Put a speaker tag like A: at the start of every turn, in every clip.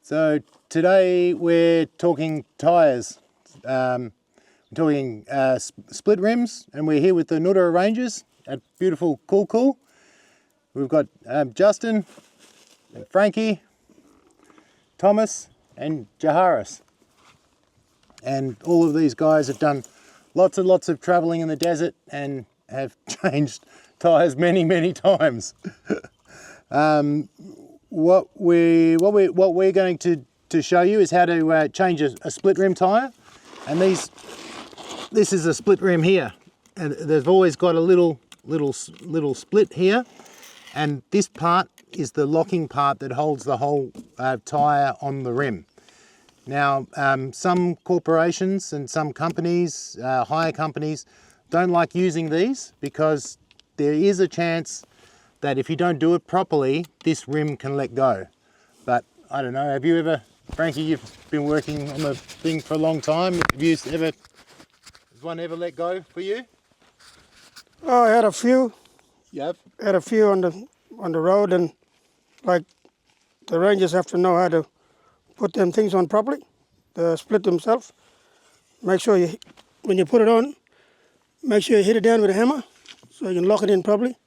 A: So today we're talking tyres. We're talking split rims, and we're here with the Ngurrara Rangers at beautiful Cool. We've got Justin, and Frankie, Thomas and Jaharis. And all of these guys have done lots and lots of travelling in the desert and have changed tyres many times. What we're going to show you is how to change a split rim tyre, and this is a split rim here, and they've always got a little split here, and this part is the locking part that holds the whole tyre on the rim. Now some corporations and some companies, hire companies, don't like using these because there is a chance that if you don't do it properly, this rim can let go. But I don't know, have you ever, Frankie, you've been working on the thing for a long time, has one ever let go for you?
B: Oh, I had a few.
A: You have?
B: Had a few on the road, and like the Rangers have to know how to put them things on properly, the split themselves. Make sure when you put it on, make sure you hit it down with a hammer so you can lock it in properly.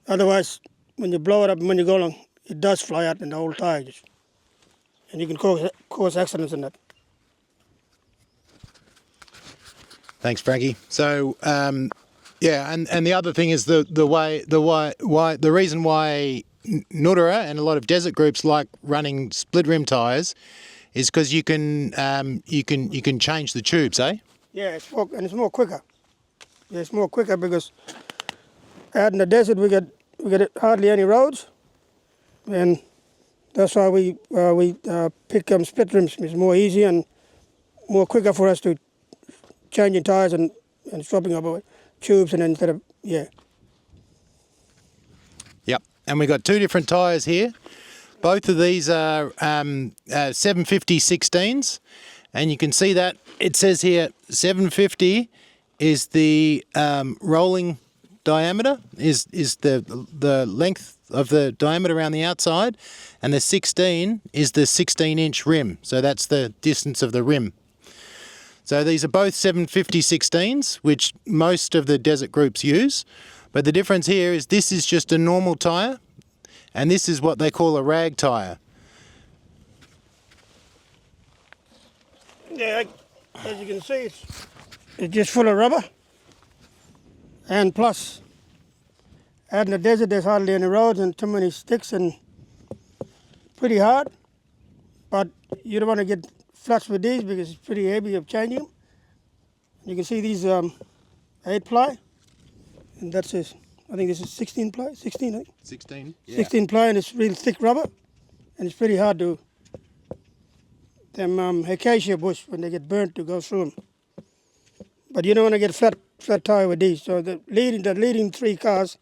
B: Otherwise, when you blow it up and when you go along, it does fly out in the whole tire, and you can cause accidents in that.
A: Thanks, Frankie. So yeah, and the other thing is the reason why Ngurrara and a lot of desert groups like running split rim tyres is because you can change the tubes, eh?
B: Yeah, it's more quicker. Yeah, it's more quicker because out in the desert we get hardly any roads, and that's why we pick split rims. It's more easy and more quicker for us to changing tires and swapping up tubes, and instead of Yep,
A: and we've got two different tyres here. Both of these are 750 16s, and you can see that it says here 750 is the rolling diameter, is the length of the diameter around the outside, and the 16 is the 16-inch rim, so that's the distance of the rim. So these are both 750 16s, which most of the desert groups use, but the difference here is this is just a normal tyre, and this is what they call a rag tyre.
B: Yeah, as you can see, it's just full of rubber. And plus, out in the desert, there's hardly any roads and too many sticks and pretty hard. But you don't want to get flats with these because it's pretty heavy of changing them. You can see these 8-ply, and that's it. I think this is 16-ply, 16, I think.
A: 16, yeah.
B: 16-ply, and it's really thick rubber, and it's pretty hard to them acacia bush when they get burnt to go through them. But you don't want to get flat tire with these. So the leading three cars,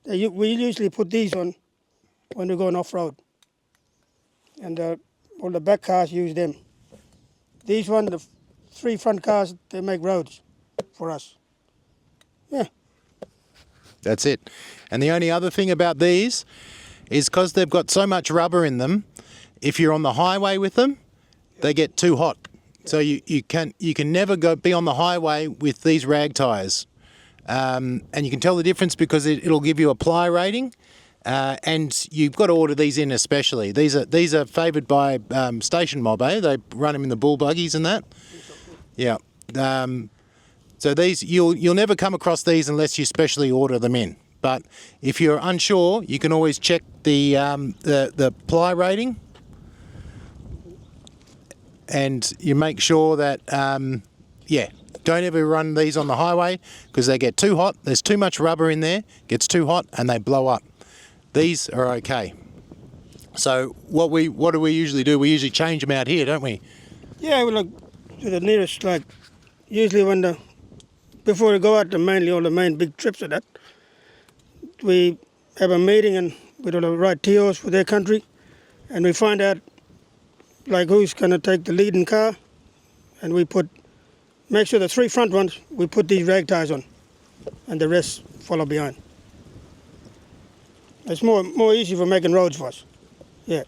B: we usually put these on when we're going off-road. And all the back cars use them. These ones, the three front cars, they make roads for us. Yeah.
A: That's it. And the only other thing about these is because they've got so much rubber in them, if you're on the highway with them, they get too hot. So you can never be on the highway with these rag tyres, and you can tell the difference because it'll give you a ply rating, and you've got to order these in especially. These are favoured by Station Mob, eh? They run them in the bull buggies and that. Yeah. So these you'll never come across these unless you specially order them in. But if you're unsure, you can always check the ply rating. And you make sure that, don't ever run these on the highway because they get too hot. There's too much rubber in there, gets too hot, and they blow up. These are okay. So what do we usually do? We usually change them out here, don't we?
B: Yeah, we look to the nearest, like usually before we go out all the main big trips of that, we have a meeting and we do the right TOs for their country, and we find out like who's going to take the lead in car, and make sure the three front ones, we put these rag tires on, and the rest follow behind. It's more easy for making roads for us. Yeah.